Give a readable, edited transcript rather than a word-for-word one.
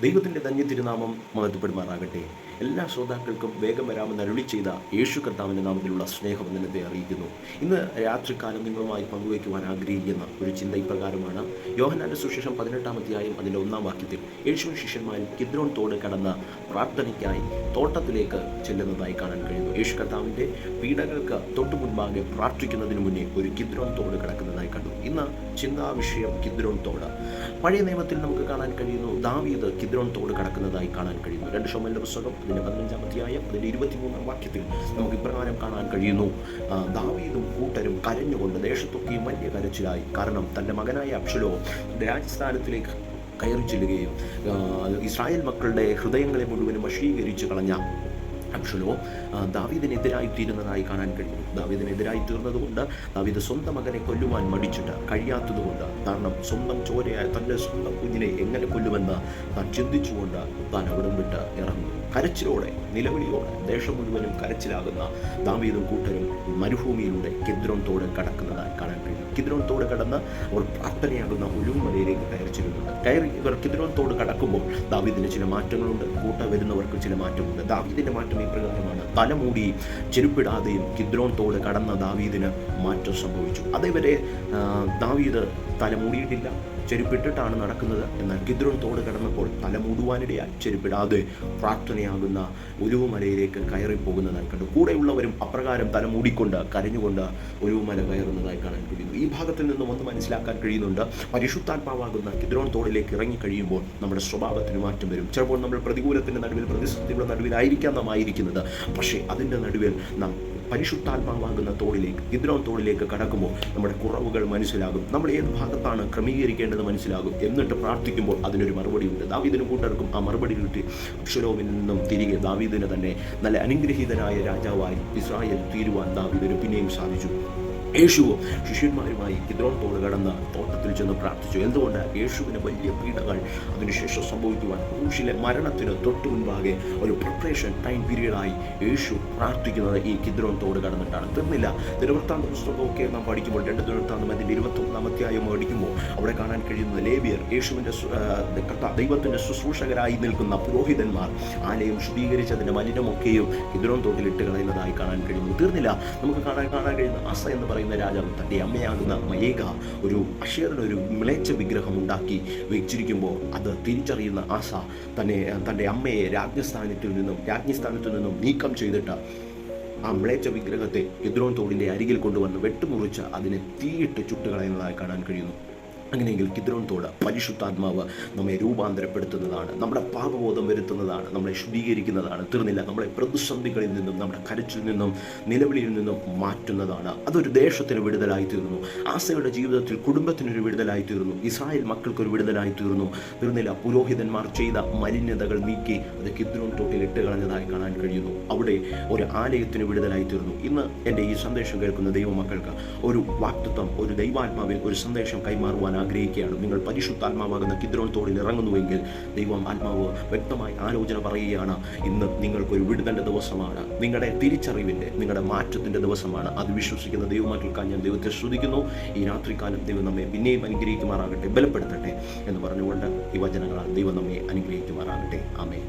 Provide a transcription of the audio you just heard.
ദൈവത്തിൻ്റെ ധന്യ തിരുനാമം മഹത്വപ്പെടുമാറാകട്ടെ. എല്ലാ ശ്രോതാക്കൾക്കും വേഗം വരാമെന്ന് അരുളി ചെയ്ത യേശു കർത്താവിൻ്റെ നാമത്തിലുള്ള സ്നേഹവന്ദനത്തെ അറിയിക്കുന്നു. ഇന്ന് രാത്രികാലം നിങ്ങളുമായി പങ്കുവയ്ക്കുവാൻ ആഗ്രഹിക്കുന്ന ഒരു ചിന്ത ഇപ്രകാരമാണ്. യോഹന്നാന്റെ സുവിശേഷം 18-ാം അധ്യായം അതിൻ്റെ 1-ാം വാക്യത്തിൽ യേശുവും ശിഷ്യന്മാരും കിദ്രോൻ തോട് കടന്ന് പ്രാർത്ഥനയ്ക്കായി തോട്ടത്തിലേക്ക് ചെല്ലുന്നതായി കാണാൻ കഴിയുന്നു. യേശു കർത്താവിൻ്റെ പീഡകൾക്ക് തൊട്ടു മുൻപാകെ പ്രാർത്ഥിക്കുന്നതിന് മുന്നേ ഒരു കിദ്രോൻ തോട് കിടക്കുന്നതായി കണ്ടു. ഇന്ന് ചിന്താ വിഷയം കിദ്രോൻ തോട്. പഴയ നിയമത്തിൽ നമുക്ക് കാണാൻ കഴിയുന്നു, ദാവീദ് കിദ്രോൻ തോട് കടക്കുന്നതായി കാണാൻ കഴിയുന്നു. 2 ശമൂവേലിന്റെ പുസ്തകം അതിൻ്റെ 15-ാം അധ്യായം അതിൻ്റെ 23-ാം വാക്യത്തിൽ നമുക്ക് ഇപ്രകാരം കാണാൻ കഴിയുന്നു. ദാവീദും കൂട്ടരും കരഞ്ഞുകൊണ്ട് ദേശത്തൊക്കെയും വലിയ കരച്ചിലായി. കാരണം തൻ്റെ മകനായ അബ്ശലോം രാജസ്ഥാനത്തിലേക്ക് കയറി ചെല്ലുകയും ഇസ്രായേൽ മക്കളുടെ ഹൃദയങ്ങളെ മുഴുവനും വശീകരിച്ച് കളഞ്ഞ അബ്ശലോം ദാവീദിനെതിരായി തീരുന്നതായി കാണാൻ കഴിയും. ദാവീദിനെതിരായി തീർന്നതുകൊണ്ട് ദാവീദ് സ്വന്തം മകനെ കൊല്ലുവാൻ മടിച്ചിട്ട് കഴിയാത്തതുകൊണ്ട്, കാരണം സ്വന്തം ചോരയായ തൻ്റെ സ്വന്തം കുഞ്ഞിനെ എങ്ങനെ കൊല്ലുമെന്ന് താൻ ചിന്തിച്ചുകൊണ്ട് താൻ അവിടം വിട്ട് ഇറങ്ങുന്നു. കരച്ചിലോടെ, നിലവിളിയോടെ ദേശം മുഴുവനും കരച്ചിലാകുന്ന ദാവീദും കൂട്ടരും മരുഭൂമിയിലൂടെ കിദ്രോൻ തോട് കടക്കുന്നതായി കാണാൻ കഴിയും. കിദ്രോൻ തോട് കടന്ന് അവർ പ്രാർത്ഥനയാകുന്ന ഒലിവ് മലയിലേക്ക് കയറി ഇവർ കിദ്രോൻ തോട് കടക്കുമ്പോൾ ദാവീദിന് ചില മാറ്റങ്ങളുണ്ട്, കൂട്ട വരുന്നവർക്ക് ചില മാറ്റമുണ്ട്. ദാവീദിൻ്റെ മാറ്റം ഇപ്രകാരമാണ്. തലമൂടി ചെരുപ്പിടാതെയും കിദ്രോൻ തോട് കടന്ന ദാവീദിന് മാറ്റം സംഭവിച്ചു. അതേവരെ ദാവീദ് തലമൂടിയിട്ടില്ല, ചെരുപ്പിട്ടിട്ടാണ് നടക്കുന്നത്. എന്നാൽ കിദ്രോൻ തോട് കടന്നപ്പോൾ തലമൂടുവാനിടയായി ചെരുപ്പിടാതെ പ്രാർത്ഥനയാകുന്ന ഒലിവ് മലയിലേക്ക് കയറിപ്പോകുന്നതായി കണ്ടു. കൂടെയുള്ളവരും അപ്രകാരം തലമൂടിക്കൊണ്ട് കരഞ്ഞുകൊണ്ട് ഒലിവ് മല കയറുന്നതായി കാണാൻ കഴിയുന്നു. ഈ ഭാഗത്തിൽ നിന്നും ഒന്ന് മനസ്സിലാക്കാൻ കഴിയുന്നുണ്ട്, പരിശുദ്ധാത്മാവാകുന്ന കിദ്രോൻ തോടിലേക്ക് ഇറങ്ങിക്കഴിയുമ്പോൾ നമ്മുടെ സ്വഭാവത്തിന് മാറ്റം വരും. ചിലപ്പോൾ നമ്മൾ പ്രതികൂലത്തിൻ്റെ നടുവിൽ, പ്രതിസന്ധിയുടെ നടുവിലായിരിക്കാം നാം ആയിരിക്കുന്നത്. പക്ഷേ അതിൻ്റെ നടുവിൽ നാം പരിശുദ്ധാത്മാവാകുന്ന തോടിലേക്ക്, കിദ്രോൻ തോടിലേക്ക് കടക്കുമ്പോൾ നമ്മുടെ കുറവുകൾ മനസ്സിലാകും, നമ്മൾ ഏത് ഭാഗത്താണ് ക്രമീകരിക്കേണ്ടത് മനസ്സിലാകും. എന്നിട്ട് പ്രാർത്ഥിക്കുമ്പോൾ അതിനൊരു മറുപടിയുണ്ട്. ദാവീദിനും കൂട്ടർക്കും ആ മറുപടി കിട്ടി. അബ്ശലോമിൽ നിന്നും തിരികെ ദാവീദിന് തന്നെ നല്ല അനുഗ്രഹീതനായ രാജാവായി ഇസ്രായേൽ തീരുവാൻ ദാവീദിന് പിന്നെയും സാധിച്ചു. യേശുവും ശിഷ്യന്മാരുമായി കിദ്രോൻ തോട് കടന്ന് തോട്ടത്തിൽ ചെന്ന് പ്രാർത്ഥിച്ചു. എന്തുകൊണ്ട്? യേശുവിന് വലിയ പീഡകൾ അതിനുശേഷം സംഭവിക്കുവാൻ, ക്രൂശിലെ മരണത്തിന് തൊട്ടു മുൻപാകെ ഒരു പ്രിപ്പറേഷൻ ടൈം പീരീഡായി യേശു പ്രാർത്ഥിക്കുന്നത് ഈ കിദ്രോൻ തോട് കടന്നിട്ടാണ്. തീർന്നില്ല. ദിനവൃത്താന്ത പുസ്തകമൊക്കെ നാം പഠിക്കുമ്പോൾ, 2 ദിനവൃത്താന്തം അതിൻ്റെ 21-ാം അധ്യായം പഠിക്കുമ്പോൾ അവിടെ കാണാൻ കഴിയുന്നത് ലേവ്യർ, യേശുവിൻ്റെ ദൈവത്തിൻ്റെ ശുശ്രൂഷകരായി നിൽക്കുന്ന പുരോഹിതന്മാർ ആലയം ശുദ്ധീകരിച്ചതിൻ്റെ മലിനമൊക്കെയും കിദ്രോൻ തോട്ടിലിട്ട് കളയുന്നതായി കാണാൻ കഴിയുന്നു. തീർന്നില്ല. നമുക്ക് കാണാൻ കഴിയുന്ന അസ എന്ന് പറയുന്ന രാജാവ് തൻ്റെ അമ്മയാകുന്ന മയേക ഒരു അശേറിനൊരു മിളച്ച വിഗ്രഹം ഉണ്ടാക്കി വെച്ചിരിക്കുമ്പോൾ അത് തിരിച്ചറിയുന്ന ആസ തൻ്റെ അമ്മയെ രാജ്ഞസ്ഥാനത്തു നിന്നും നീക്കം ചെയ്തിട്ട് ആ മ്ലേച്ഛ വിഗ്രഹത്തെ കിദ്രോൻ തോടിൻ്റെ അരികിൽ കൊണ്ടുവന്ന് വെട്ടുമുറിച്ച് അതിനെ തീയിട്ട് ചുട്ടുകളയുന്നതായി കാണാൻ കഴിയുന്നു. അങ്ങനെയെങ്കിൽ കിദ്രോൻ തോട് പരിശുദ്ധാത്മാവ് നമ്മെ രൂപാന്തരപ്പെടുത്തുന്നതാണ്, നമ്മുടെ പാപബോധം വരുത്തുന്നതാണ്, നമ്മളെ ശുദ്ധീകരിക്കുന്നതാണ്. തീർന്നില്ല. നമ്മളെ പ്രതിസന്ധികളിൽ നിന്നും, നമ്മുടെ കരച്ചിൽ നിന്നും, നിലവിളിയിൽ നിന്നും മാറ്റുന്നതാണ്. അതൊരു ദേശത്തിന് വിടുതലായി തീർന്നു. ആസയുടെ ജീവിതത്തിൽ കുടുംബത്തിനൊരു വിടുതലായി തീർന്നു. ഇസ്രായേൽ മക്കൾക്കൊരു വിടുതലായി തീർന്നു. തീർന്നില്ല. പുരോഹിതന്മാർ ചെയ്ത മലിനതകൾ നീക്കി അത് കിദ്രോൻ തോട്ടിൽ ഇട്ട് കളഞ്ഞതായി കാണാൻ കഴിയുന്നു. അവിടെ ഒരു ആലയത്തിന് വിടുതലായി തീർന്നു. ഇന്ന് എൻ്റെ ഈ സന്ദേശം കേൾക്കുന്ന ദൈവമക്കൾക്ക് ഒരു വാഗ്ദത്തം, ഒരു ദൈവാത്മാവിൽ ഒരു സന്ദേശം കൈമാറുവാൻ ആഗ്രഹിക്കുകയാണ്. നിങ്ങൾ പരിശുദ്ധാത്മാവാകുന്ന കിദ്രോൻ തോടിൽ ഇറങ്ങുന്നുവെങ്കിൽ ദൈവം ആത്മാവ് വ്യക്തമായി ആലോചന പറയുകയാണ്. ഇന്ന് നിങ്ങൾക്കൊരു വിടുതലിൻ്റെ ദിവസമാണ്, നിങ്ങളുടെ തിരിച്ചറിവിൻ്റെ, നിങ്ങളുടെ മാറ്റത്തിൻ്റെ ദിവസമാണ്. അത് വിശ്വസിക്കുന്ന ദൈവമക്കൾക്കായി ഞാൻ ദൈവത്തെ സ്തുതിക്കുന്നു. ഈ രാത്രികാലം ദൈവം നമ്മെ പിന്നെയും അനുഗ്രഹിക്കുമാറാകട്ടെ, ബലപ്പെടുത്തട്ടെ എന്ന് പറഞ്ഞുകൊണ്ട് ഈ വചനങ്ങളാൽ ദൈവം നമ്മെ അനുഗ്രഹിക്കുമാറാകട്ടെ. ആമേൻ.